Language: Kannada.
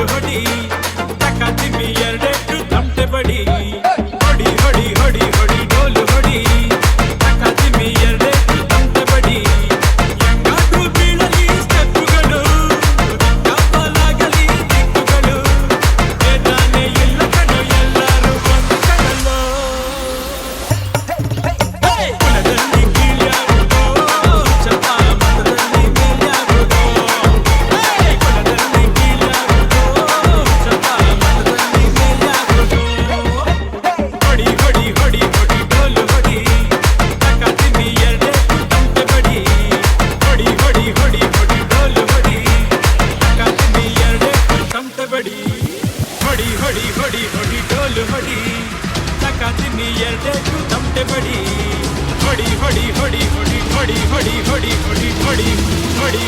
ಹೊಡಿ ತಕತಿಮಿ ಎರಡೆಟ್ಟು ತಮಟೆ ಬಡಿ ಹೊಡಿ ಹೊಡಿ ಹೊಡಿ ಹೊಡಿ ಡೋಲು ಹೊಡಿ ತಕತಿಮಿ ಎರಡೆಟ್ಟು ತಮಟೆ ಬಡಿ ಎಂಗಾದ್ರೂ ಬೀಳಲಿ ಸ್ಟೆಪ್ಪುಗಳು ಕಪ್ಪಲಾಗಲಿ ದಿಕ್ಕುಗಳು ಬೇದಾನೆ ಇಲ್ಲ ಕಣೋ ಎಲ್ಲರೂ ಒಂದು ಕಣಲು ಕುಲದಲ್ಲಿ ಕೀಳ್ಯಾಗುವುದೋ ಚಪ್ಪ ಮತದಲ್ಲಿ ಮೇಲ್ಯಾಗುವುದೋ ಕುಲದಲ್ಲಿ ಕೀಳ್ಯಾಗುವುದೋ ಚಪ್ಪ ಮತದಲ್ಲಿ ಮೇಲ್ಯಾಗುವುದೋ ಹೊಡಿ ಹೊಡಿ ಹೊಡಿ ಹೊಡಿ ಡೋಲು ಹೊಡಿ ತಕತಿಮಿ ಎರಡೆಟ್ಟು ತಮಟೆ ಬಡಿ ಹೊಡಿ ಹೊಡಿ ಹೊಡಿ ಹೊಡಿ ಡೋಲು ಹೊಡಿ ತಕತಿಮಿ ಎರಡೆಟ್ಟು ತಮಟೆ ಬಡಿ ಹೊಡಿ ಹೊಡಿ ಹೊಡಿ ಹೊಡಿ ಡೋಲು ಹೊಡಿ ತಕತಿಮಿ ಎರಡೆಟ್ಟು ತಮಟೆ ಬಡಿ ಹೊಡಿ ಹೊಡಿ ಹೊಡಿ ಹೊಡಿ ಹೊಡಿ ಹೊಡಿ ಹೊಡಿ ಹೊಡಿ ಹೊಡಿ ಹೊಡಿ